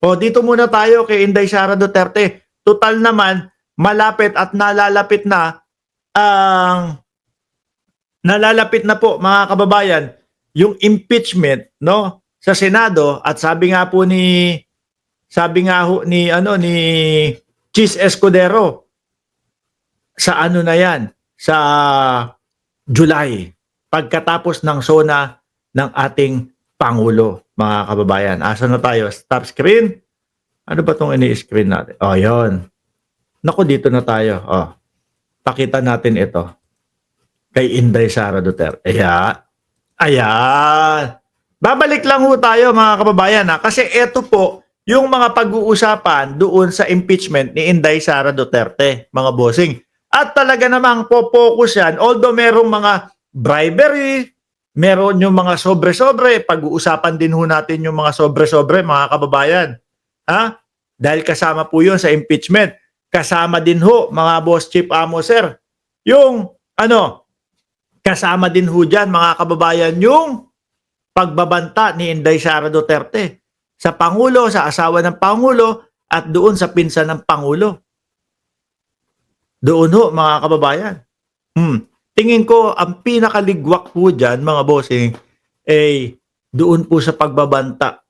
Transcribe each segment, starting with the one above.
O dito muna tayo kay Inday Sara Duterte. Total naman, malapit at nalalapit na po mga kababayan yung impeachment no sa Senado at sabi nga ho ni Chis Escudero sa ano na yan sa July pagkatapos ng SONA ng ating Pangulo, mga kababayan. Asa na tayo? Stop screen? Ano ba itong ini-screen natin? O, yun. Naku, dito na tayo. O, pakita natin ito. Kay Inday Sara Duterte. Ayan. Ayan. Babalik lang ho tayo, mga kababayan. Kasi ito po, yung mga pag-uusapan doon sa impeachment ni Inday Sara Duterte, mga bossing. At talaga namang po-focus yan, although merong mga bribery, meron yung mga sobre-sobre, pag-uusapan din ho natin yung mga sobre-sobre, mga kababayan. Ha? Dahil kasama po yun sa impeachment. Kasama din ho, mga boss chief amo sir, yung kasama din ho dyan, mga kababayan, yung pagbabanta ni Inday Sara Duterte sa Pangulo, sa asawa ng Pangulo, at doon sa pinsan ng Pangulo. Doon ho, mga kababayan. Tingin ko, ang pinakaligwak po dyan, mga bossing, doon po sa pagbabanta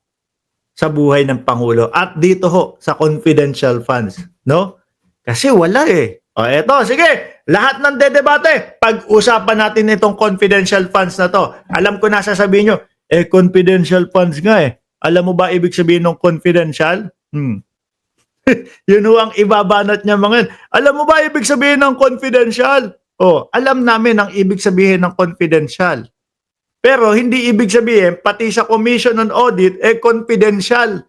sa buhay ng Pangulo. At dito ho, sa confidential funds. No? Kasi wala eh. O eto, sige, lahat ng dedebate, pag-usapan natin itong confidential funds na to. Alam ko na sasabihin nyo, confidential funds nga eh. Alam mo ba ibig sabihin ng confidential? Yun ho ang ibabanat niya mga yun. Alam mo ba ibig sabihin ng confidential? Alam namin ang ibig sabihin ng confidential. Pero hindi ibig sabihin, pati sa Commission on Audit, confidential.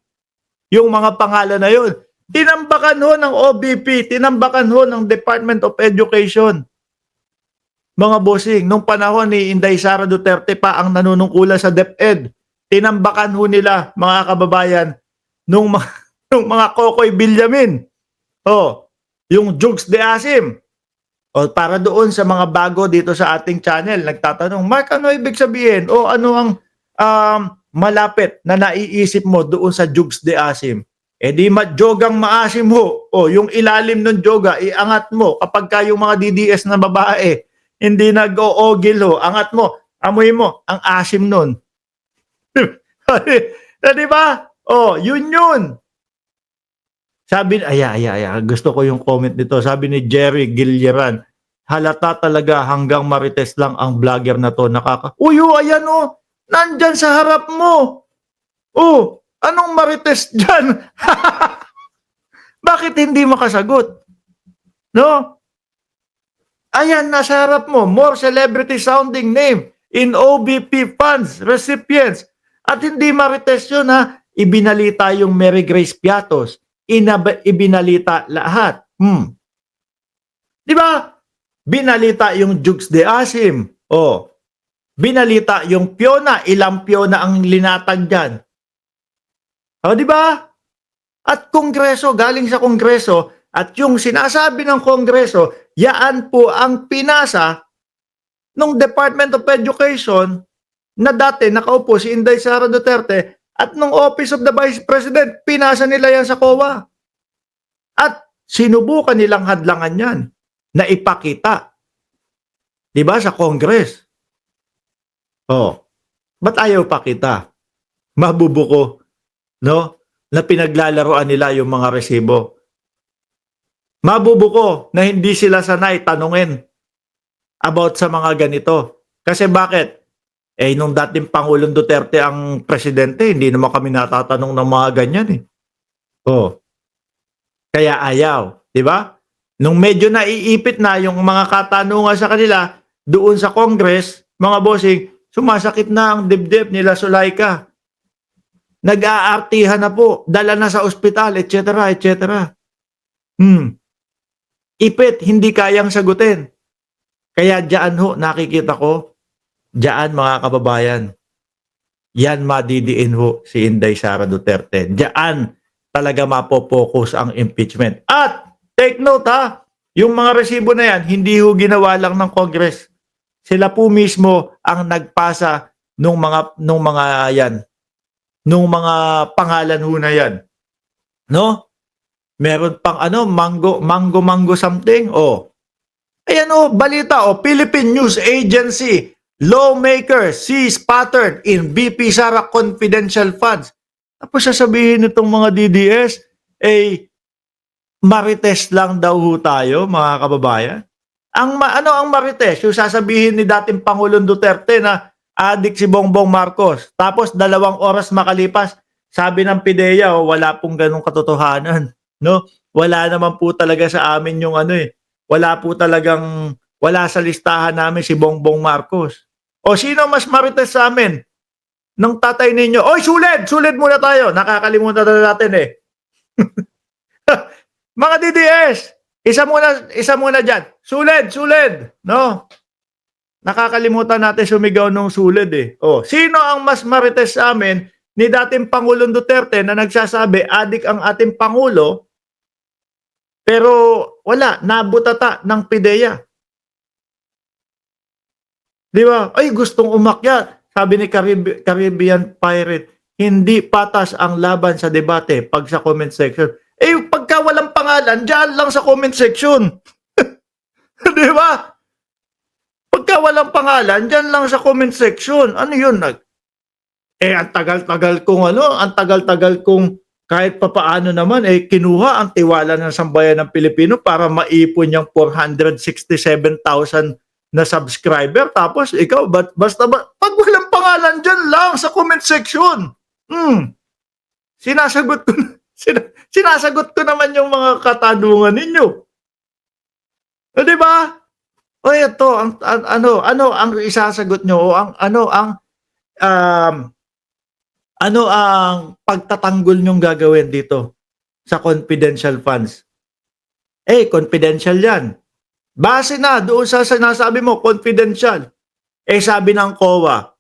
Yung mga pangalan na yun. Tinambakan ho ng OBP, tinambakan ho ng Department of Education. Mga bossing, nung panahon ni Inday Sara Duterte pa ang nanunungkulan sa DepEd, tinambakan ho nila, mga kababayan, nung mga Kokoy Villamin. Yung Jukes de Asim. Para doon sa mga bago dito sa ating channel, nagtatanong, Mark, ano ibig sabihin? Ano ang malapit na naiisip mo doon sa Jukes de Asim? Di jogang maasim ho. Yung ilalim ng joga, iangat mo. Kapag yung mga DDS na babae, hindi nag-oogil ho, angat mo, amoy mo, ang asim nun. Diba? Yun. Sabi, gusto ko yung comment nito. Sabi ni Jerry Gilliran, halata talaga hanggang marites lang ang vlogger na to. Ayan nandyan sa harap mo. Anong marites dyan? Bakit hindi makasagot? No? Ayan, nasa harap mo. More celebrity sounding name in OBP funds, recipients. At hindi marites yun ha. Ibinalita yung Mary Grace Piatos. Ibinalita lahat. Di ba? Binalita yung Jukes de Asim. Binalita yung Fiona. Ilang Fiona ang linatag dyan. Di ba? At Kongreso, galing sa Kongreso, at yung sinasabi ng Kongreso, yaan po ang pinasa ng Department of Education na dati nakaupo si Inday Sara Duterte. At nung Office of the Vice President, pinasa nila yan sa COA. At sinubukan nilang hadlangan yan na ipakita. Diba sa Congress? Ba't ayaw pakita? Mabubuko. No? Na pinaglalaroan nila yung mga resibo. Mabubuko na hindi sila sanay tanungin about sa mga ganito. Kasi bakit? Nung dating Pangulong Duterte ang presidente, hindi naman kami natatanong ng mga ganyan eh. Kaya ayaw, di ba? Nung medyo naiipit na yung mga katanungan sa kanila, doon sa Congress, mga bossing, sumasakit na ang dibdib nila Sulaika. Nag-aartihan na po, dala na sa ospital, etc., etc. Ipit, hindi kayang sagutin. Kaya diyan ho, nakikita ko, diyan mga kababayan, yan madidiin ho si Inday Sara Duterte. Diyan talaga mapopokus ang impeachment. At take note ha, yung mga resibo na yan, hindi ho ginawa lang ng Congress. Sila po mismo ang nagpasa nung mga pangalan ho na yan. no? Meron pang ano, mango something. Oh. Ayan oh, balita oh, Philippine News Agency, lawmaker sees pattern in BP Sara confidential funds. Tapos sasabihin nitong mga DDS, eh, marites lang daw ho tayo, mga kababayan. Ano ang marites? Yung sasabihin ni dating Pangulong Duterte na adik si Bongbong Marcos. Tapos 2 oras makalipas, sabi ng PIDEA, oh, wala pong ganong katotohanan. No? Wala naman po talaga sa amin yung ano eh. Wala sa listahan namin si Bongbong Marcos. O sino mas marites sa amin? Nung tatay ninyo, oy, sulid muna tayo. Nakakalimutan na natin eh. Mga DDS, isa muna dyan. Sulid, no? Nakakalimutan natin sumigaw nung sulid eh. Oh, sino ang mas marites sa amin ni dating Pangulong Duterte na nagsasabi adik ang ating Pangulo pero wala, nabutata ng PIDEA. Di ba? Ay, gustong umakyat. Sabi ni Caribbean Pirate, hindi patas ang laban sa debate pag sa comment section. Eh, pagka walang pangalan, dyan lang sa comment section. Di ba? Pagka walang pangalan, dyan lang sa comment section. Ano yun? Ang tagal-tagal kong kahit papaano naman, kinuha ang tiwala ng sambayan ng Pilipino para maipon yung 467,000 na subscriber. Tapos ikaw, basta pag walang pangalan, dyan lang sa comment section. Sinasagot ko naman yung mga katanungan ninyo. O, di ba? O ito, ano ang isasagot nyo? O ano ang pagtatanggol nyong gagawin dito sa confidential funds? Confidential yan. Base na doon sa sinasabi mo, confidential. Sabi ng COA,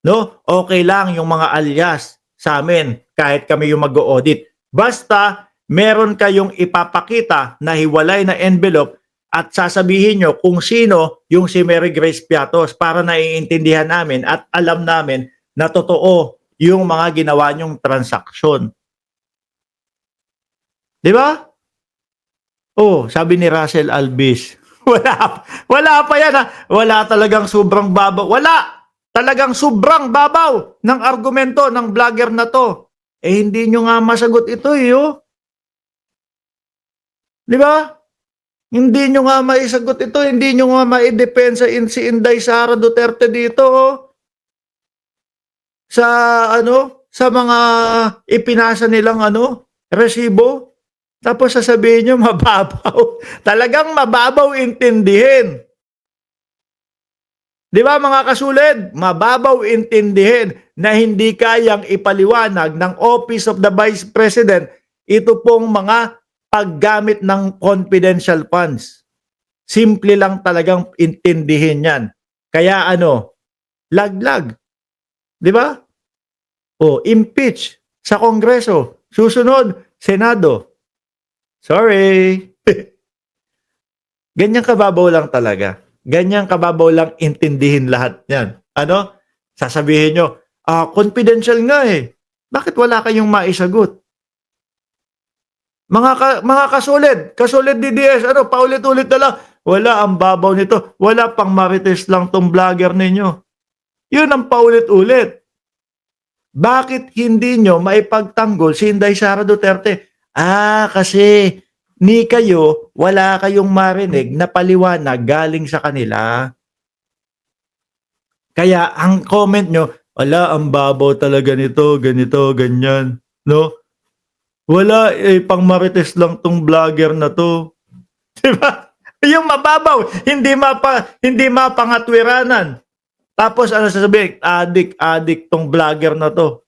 no? Okay lang yung mga alias sa amin kahit kami yung mag-audit. Basta meron kayong ipapakita na hiwalay na envelope at sasabihin nyo kung sino yung si Mary Grace Piatos para naiintindihan namin at alam namin na totoo yung mga ginawa nyong transaksyon. Di ba? Oh, sabi ni Russell Albis, wala pa yan ha. Wala talagang sobrang babaw. Wala! Talagang sobrang babaw ng argumento ng vlogger na to. Hindi nyo nga masagot ito oh. Di ba? Hindi nyo nga maisagot ito. Hindi nyo nga maidepensa si Inday Sara Duterte dito oh. Sa mga ipinasa nilang resibo. Tapos sasabihin nyo mababaw. Talagang mababaw intindihin. Di ba mga kasulid? Mababaw intindihin na hindi kayang ipaliwanag ng Office of the Vice President ito pong mga paggamit ng confidential funds. Simple lang talagang intindihin yan. Kaya laglag. Di ba? O, impeach sa Kongreso. Susunod, Senado. Sorry. Ganyan kababaw lang talaga. Ganyan kababaw lang intindihin lahat yan. Sasabihin nyo, confidential nga eh. Bakit wala kayong maisagot? Mga kasulid DDS, paulit-ulit na lang. Wala ang babaw nito. Wala pang marites lang tong vlogger ninyo. Yun ang paulit-ulit. Bakit hindi nyo maipagtanggol si Inday Sara Duterte? Kasi ni kayo, wala kayong marinig na paliwanag galing sa kanila. Kaya ang comment nyo, wala, ang babaw talaga nito, ganito, ganyan. No? Wala, pang marites lang tong vlogger na to. Diba? Yung mababaw, hindi mapangatwiranan. Tapos sasabihin, adik tong vlogger na to.